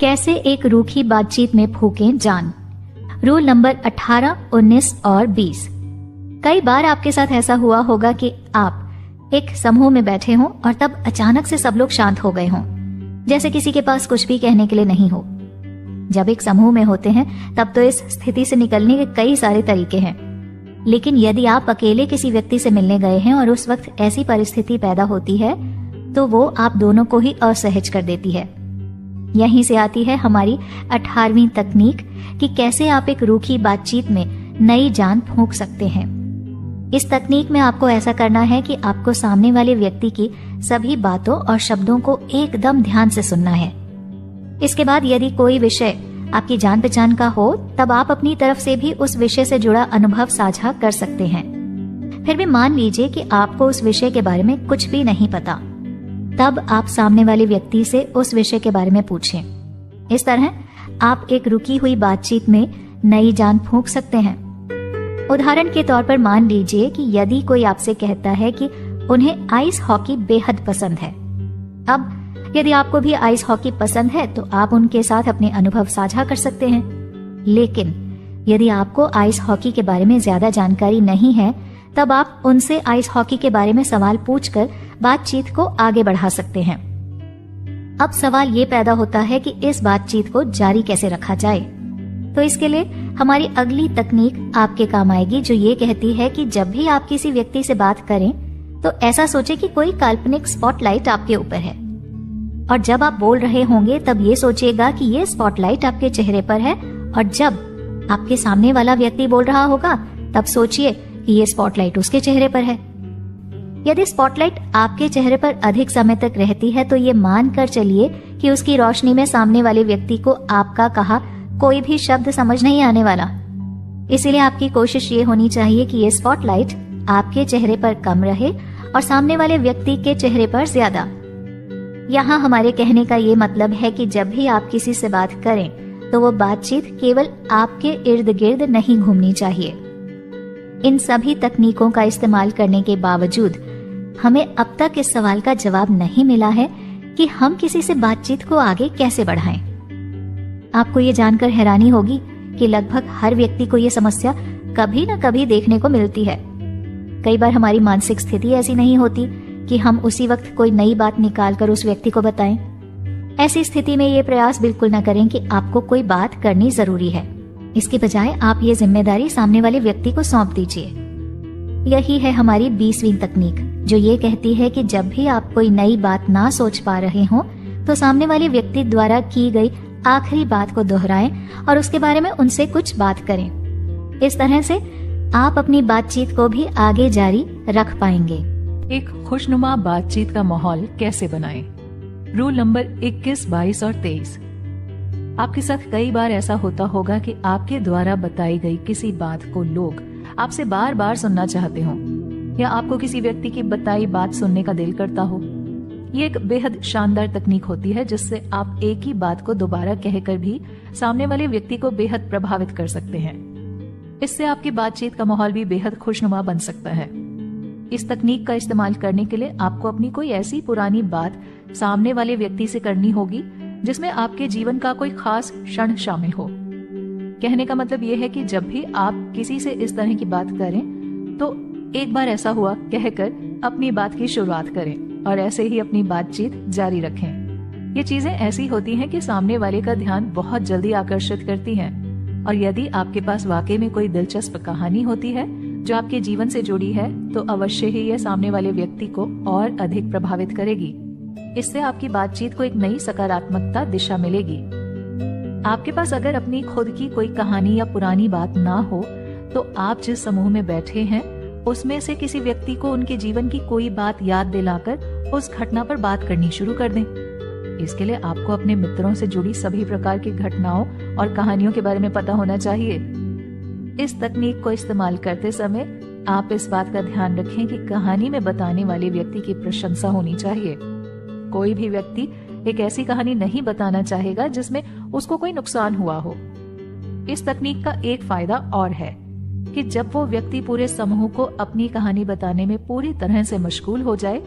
कैसे एक रूखी बातचीत में फूकें जान। रूल नंबर 18, 19 और 20। कई बार आपके साथ ऐसा हुआ होगा कि आप एक समूह में बैठे हों और तब अचानक से सब लोग शांत हो गए हों, जैसे किसी के पास कुछ भी कहने के लिए नहीं हो। जब एक समूह में होते हैं तब तो इस स्थिति से निकलने के कई सारे तरीके हैं, लेकिन यदि आप अकेले किसी व्यक्ति से मिलने गए हैं और उस वक्त ऐसी परिस्थिति पैदा होती है तो वो आप दोनों को ही असहज कर देती है। यहीं से आती है हमारी 18वीं तकनीक कि कैसे आप एक रूखी बातचीत में नई जान फूंक सकते हैं। इस तकनीक में आपको ऐसा करना है कि आपको सामने वाले व्यक्ति की सभी बातों और शब्दों को एकदम ध्यान से सुनना है। इसके बाद यदि कोई विषय आपकी जान पहचान का हो तब आप अपनी तरफ से भी उस विषय से जुड़ा अनुभव साझा कर सकते हैं। फिर भी मान लीजिए कि आपको उस विषय के बारे में कुछ भी नहीं पता, तब आप सामने वाले व्यक्ति से उस विषय के बारे में पूछें। इस तरह आप एक रुकी हुई बातचीत में नई जान फूंक सकते हैं। उदाहरण के तौर पर मान लीजिए कि यदि कोई आपसे कहता है कि उन्हें आइस हॉकी बेहद पसंद है। अब यदि आपको भी आइस हॉकी पसंद है तो आप उनके साथ अपने अनुभव साझा कर सकते हैं, लेकिन यदि आपको आइस हॉकी के बारे में ज्यादा जानकारी नहीं है तब आप उनसे आइस हॉकी के बारे में सवाल पूछकर बातचीत को आगे बढ़ा सकते हैं। अब सवाल ये पैदा होता है कि इस बातचीत को जारी कैसे रखा जाए। तो इसके लिए हमारी अगली तकनीक आपके काम आएगी, जो ये कहती है कि जब भी आप किसी व्यक्ति से बात करें तो ऐसा सोचें कि कोई काल्पनिक स्पॉटलाइट आपके ऊपर है, और जब आप बोल रहे होंगे तब ये सोचिएगा कि ये स्पॉटलाइट आपके चेहरे पर है, और जब आपके सामने वाला व्यक्ति बोल रहा होगा तब सोचिए कि ये स्पॉटलाइट उसके चेहरे पर है। यदि स्पॉटलाइट आपके चेहरे पर अधिक समय तक रहती है तो ये मान कर चलिए कि उसकी रोशनी में सामने वाले व्यक्ति को आपका कहा कोई भी शब्द समझ नहीं आने वाला। इसीलिए आपकी कोशिश ये होनी चाहिए कि ये स्पॉटलाइट आपके चेहरे पर कम रहे और सामने वाले व्यक्ति के चेहरे पर ज्यादा। यहाँ हमारे कहने का ये मतलब है कि जब भी आप किसी से बात करें तो वो बातचीत केवल आपके इर्द गिर्द नहीं घूमनी चाहिए। इन सभी तकनीकों का इस्तेमाल करने के बावजूद हमें अब तक इस सवाल का जवाब नहीं मिला है कि हम किसी से बातचीत को आगे कैसे बढ़ाएं। आपको ये जानकर हैरानी होगी कि लगभग हर व्यक्ति को ये समस्या कभी न कभी देखने को मिलती है। कई बार हमारी मानसिक स्थिति ऐसी नहीं होती कि हम उसी वक्त कोई नई बात निकालकर उस व्यक्ति को बताएं। ऐसी स्थिति में ये प्रयास बिल्कुल न करें कि आपको कोई बात करनी जरूरी है। इसके बजाय आप ये जिम्मेदारी सामने वाले व्यक्ति को सौंप दीजिए। यही है हमारी 20वीं तकनीक, जो ये कहती है कि जब भी आप कोई नई बात ना सोच पा रहे हो तो सामने वाले व्यक्ति द्वारा की गई आखिरी बात को दोहराएं और उसके बारे में उनसे कुछ बात करें। इस तरह से आप अपनी बातचीत को भी आगे जारी रख पाएंगे। एक खुशनुमा बातचीत का माहौल कैसे बनाएं? रूल नंबर 21, 22 और 23। आपके साथ कई बार ऐसा होता होगा कि आपके द्वारा बताई गई किसी बात को लोग आपसे बार बार सुनना चाहते हो, या आपको किसी व्यक्ति की बताई बात सुनने का दिल करता हो। ये एक बेहद शानदार तकनीक होती है जिससे आप एक ही बात को दोबारा कहकर भी सामने वाले व्यक्ति को बेहद प्रभावित कर सकते हैं। इससे आपकी बातचीत का माहौल भी बेहद खुशनुमा बन सकता है। इस तकनीक का इस्तेमाल करने के लिए आपको अपनी कोई ऐसी पुरानी बात सामने वाले व्यक्ति से करनी होगी जिसमें आपके जीवन का कोई खास क्षण शामिल हो। कहने का मतलब यह है कि जब भी आप किसी से इस तरह की बात करें तो एक बार ऐसा हुआ कहकर अपनी बात की शुरुआत करें और ऐसे ही अपनी बातचीत जारी रखें। ये चीजें ऐसी होती हैं कि सामने वाले का ध्यान बहुत जल्दी आकर्षित करती हैं, और यदि आपके पास वाकई में कोई दिलचस्प कहानी होती है जो आपके जीवन से जुड़ी है तो अवश्य ही यह सामने वाले व्यक्ति को और अधिक प्रभावित करेगी। इससे आपकी बातचीत को एक नई सकारात्मकता दिशा मिलेगी। आपके पास अगर अपनी खुद की कोई कहानी या पुरानी बात ना हो तो आप जिस समूह में बैठे हैं उसमें से किसी व्यक्ति को उनके जीवन की कोई बात याद दिलाकर उस घटना पर बात करनी शुरू कर दें। इसके लिए आपको अपने मित्रों से जुड़ी सभी प्रकार की घटनाओं और कहानियों के बारे में पता होना चाहिए। इस तकनीक को इस्तेमाल करते समय आप इस बात का ध्यान रखें कि कहानी में बताने वाले व्यक्ति की प्रशंसा होनी चाहिए। कोई भी व्यक्ति एक ऐसी कहानी नहीं बताना चाहेगा जिसमें उसको कोई नुकसान हुआ हो। इस तकनीक का एक फायदा और है कि जब वो व्यक्ति पूरे समूह को अपनी कहानी बताने में पूरी तरह से मशगूल हो जाए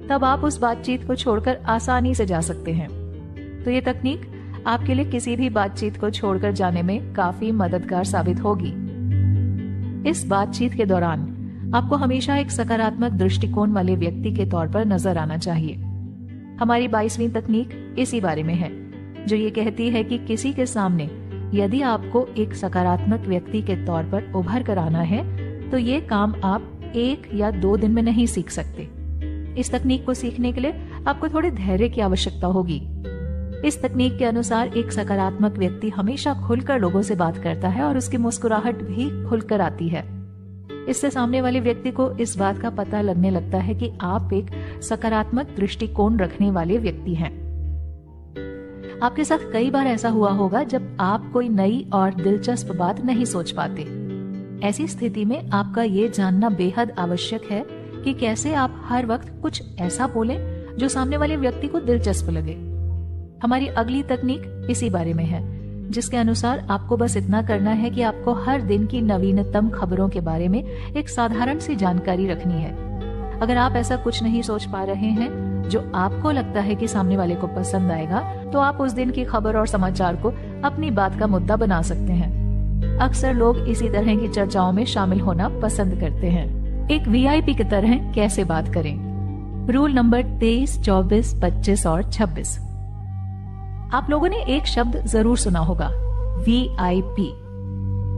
तब आप उस बातचीत को छोड़कर आसानी से जा सकते हैं। तो ये तकनीक आपके लिए किसी भी बातचीत को छोड़कर जाने में काफी मददगार साबित होगी। इस बातचीत के दौरान आपको हमेशा एक सकारात्मक दृष्टिकोण वाले व्यक्ति के तौर पर नजर आना चाहिए। हमारी 22वीं तकनीक इसी बारे में है, जो ये कहती है कि किसी के सामने यदि आपको एक सकारात्मक व्यक्ति के तौर पर उभर कर आना है तो ये काम आप 1 या 2 दिन में नहीं सीख सकते। इस तकनीक को सीखने के लिए आपको थोड़े धैर्य की आवश्यकता होगी। इस तकनीक के अनुसार एक सकारात्मक व्यक्ति हमेशा खुलकर लोगों से बात करता है और उसकी मुस्कुराहट भी खुलकर आती है। इससे सामने वाले व्यक्ति को इस बात का पता लगने लगता है कि आप एक सकारात्मक दृष्टिकोण रखने वाले व्यक्ति हैं। आपके साथ कई बार ऐसा हुआ होगा जब आप कोई नई और दिलचस्प बात नहीं सोच पाते। ऐसी स्थिति में आपका ये जानना बेहद आवश्यक है कि कैसे आप हर वक्त कुछ ऐसा बोलें जो सामने वाले व्यक्ति को दिलचस्प लगे। हमारी अगली तकनीक इसी बारे में है, जिसके अनुसार आपको बस इतना करना है कि आपको हर दिन की नवीनतम खबरों के बारे में एक साधारण सी जानकारी रखनी है। अगर आप ऐसा कुछ नहीं सोच पा रहे हैं जो आपको लगता है कि सामने वाले को पसंद आएगा, तो आप उस दिन की खबर और समाचार को अपनी बात का मुद्दा बना सकते हैं। अक्सर लोग इसी तरह की चर्चाओं में शामिल होना पसंद करते हैं। एक वीआईपी की तरह कैसे बात करें? रूल नंबर 23, 24, 25 और 26। आप लोगों ने एक शब्द जरूर सुना होगा, वीआईपी।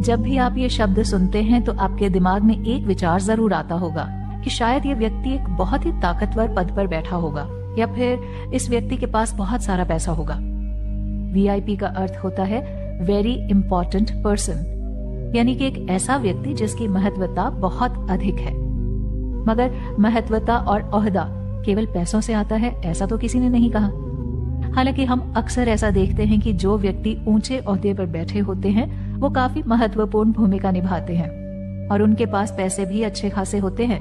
जब भी आप ये शब्द सुनते हैं तो आपके दिमाग में एक विचार जरूर आता होगा कि शायद ये व्यक्ति एक बहुत ही ताकतवर पद पर बैठा होगा या फिर इस व्यक्ति के पास बहुत सारा पैसा होगा। वीआईपी का अर्थ होता है वेरी इंपॉर्टेंट पर्सन, यानी कि एक ऐसा व्यक्ति जिसकी महत्वता बहुत अधिक है। मगर महत्वता और ओहदा केवल पैसों से आता है, ऐसा तो किसी ने नहीं कहा। हालांकि हम अक्सर ऐसा देखते हैं कि जो व्यक्ति ऊंचे ओहदे पर बैठे होते हैं वो काफी महत्वपूर्ण भूमिका निभाते हैं और उनके पास पैसे भी अच्छे खासे होते हैं।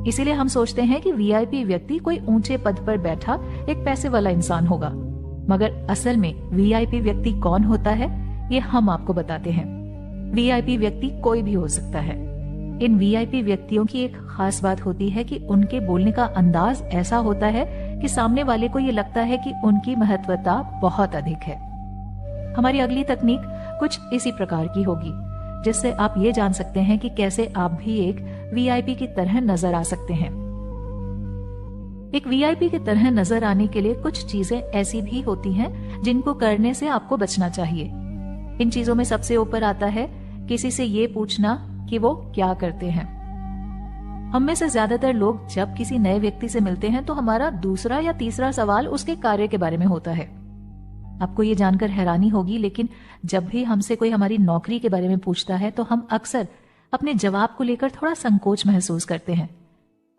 इसीलिए हम सोचते हैं कि वीआईपी व्यक्ति कोई ऊंचे पद पर बैठा एक पैसे वाला इंसान होगा। मगर असल में वीआईपी व्यक्ति कौन होता है, ये हम आपको बताते हैं। वीआईपी व्यक्ति कोई भी हो सकता है। इन वीआईपी व्यक्तियों की एक खास बात होती है कि उनके बोलने का अंदाज ऐसा होता है कि सामने वाले को ये लगता है कि उनकी महत्वता बहुत अधिक है। हमारी अगली तकनीक कुछ इसी प्रकार की होगी, जिससे आप ये जान सकते हैं कि कैसे आप भी एक वीआईपी की तरह नजर आ सकते हैं। एक वीआईपी की तरह नजर आने के लिए कुछ चीजें ऐसी भी होती हैं जिनको करने से आपको बचना चाहिए। इन चीजों में सबसे ऊपर आता है किसी से ये पूछना कि वो क्या करते हैं। हम में से ज्यादातर लोग जब किसी नए व्यक्ति से मिलते हैं तो हमारा दूसरा या तीसरा सवाल उसके कार्य के बारे में होता है। आपको ये जानकर हैरानी होगी, लेकिन जब भी हमसे कोई हमारी नौकरी के बारे में पूछता है तो हम अक्सर अपने जवाब को लेकर थोड़ा संकोच महसूस करते हैं,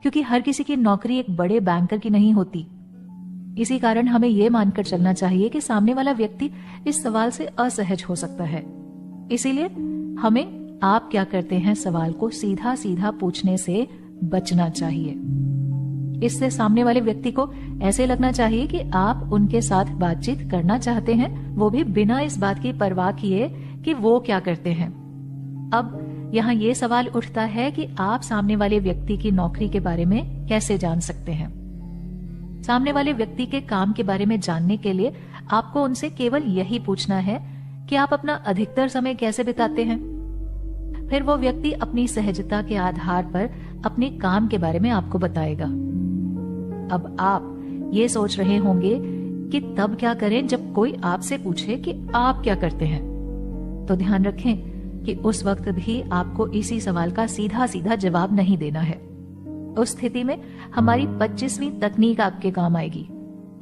क्योंकि हर किसी की नौकरी एक बड़े बैंकर की नहीं होती। इसी कारण हमें यह मानकर चलना चाहिए कि सामने वाला व्यक्ति इस सवाल से असहज हो सकता है। इसीलिए हमें आप क्या करते हैं सवाल को सीधा सीधा पूछने से बचना चाहिए। इससे सामने वाले व्यक्ति को ऐसे लगना चाहिए कि आप उनके साथ बातचीत करना चाहते हैं, वो भी बिना इस बात की परवाह किए कि वो क्या करते हैं। अब यहाँ ये सवाल उठता है कि आप सामने वाले व्यक्ति की नौकरी के बारे में कैसे जान सकते हैं। सामने वाले व्यक्ति के काम के बारे में जानने के लिए आपको उनसे केवल यही पूछना है कि आप अपना अधिकतर समय कैसे बिताते हैं। फिर वो व्यक्ति अपनी सहजता के आधार पर अपने काम के बारे में आपको बताएगा। अब आप ये सोच रहे होंगे कि तब क्या करें जब कोई आपसे पूछे कि आप क्या करते हैं। तो ध्यान रखें कि उस वक्त भी आपको इसी सवाल का सीधा सीधा जवाब नहीं देना है। उस स्थिति में हमारी 25वीं तकनीक आपके काम आएगी।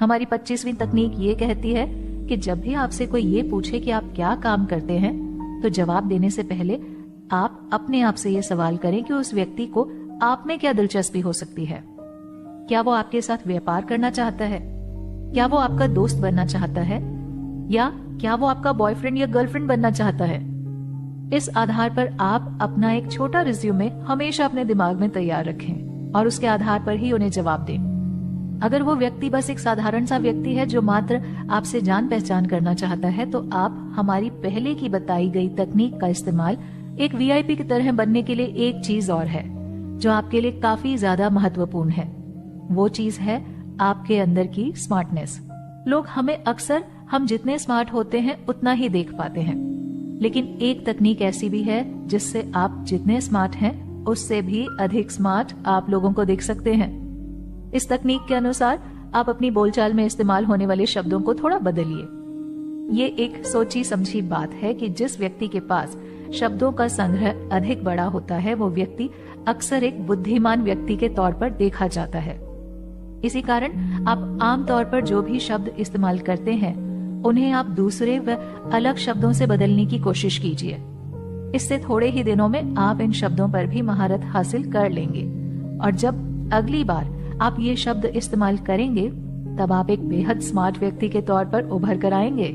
हमारी 25वीं तकनीक ये कहती है कि जब भी आपसे कोई ये पूछे कि आप क्या काम करते हैं, तो जवाब देने से पहले आप अपने आप से ये सवाल करें कि उस व्यक्ति को आप में क्या दिलचस्पी हो सकती है। क्या वो आपके साथ व्यापार करना चाहता है? क्या वो आपका दोस्त बनना चाहता है? या क्या वो आपका बॉयफ्रेंड या गर्लफ्रेंड बनना चाहता है? इस आधार पर आप अपना एक छोटा रिज्यूमे हमेशा अपने दिमाग में तैयार रखें और उसके आधार पर ही उन्हें जवाब दें। अगर वो व्यक्ति बस एक साधारण सा व्यक्ति है जो मात्र आपसे जान पहचान करना चाहता है, तो आप हमारी पहले की बताई गई तकनीक का इस्तेमाल एक वीआईपी की तरह बनने के लिए एक चीज और है जो आपके लिए काफी ज्यादा महत्वपूर्ण है। वो चीज है आपके अंदर की स्मार्टनेस। लोग हमें अक्सर हम जितने स्मार्ट होते हैं उतना ही देख पाते हैं, लेकिन एक तकनीक ऐसी भी है जिससे आप जितने स्मार्ट हैं उससे भी अधिक स्मार्ट आप लोगों को देख सकते हैं। इस तकनीक के अनुसार आप अपनी बोलचाल में इस्तेमाल होने वाले शब्दों को थोड़ा बदलिए। ये एक सोची समझी बात है कि जिस व्यक्ति के पास शब्दों का संग्रह अधिक बड़ा होता है वो व्यक्ति अक्सर एक बुद्धिमान व्यक्ति के तौर पर देखा जाता है। इसी कारण आप आमतौर पर जो भी शब्द इस्तेमाल करते हैं उन्हें आप दूसरे व अलग शब्दों से बदलने की कोशिश कीजिए। इससे थोड़े ही दिनों में आप इन शब्दों पर भी महारत हासिल कर लेंगे और जब अगली बार आप ये शब्द इस्तेमाल करेंगे तब आप एक बेहद स्मार्ट व्यक्ति के तौर पर उभर कर आएंगे।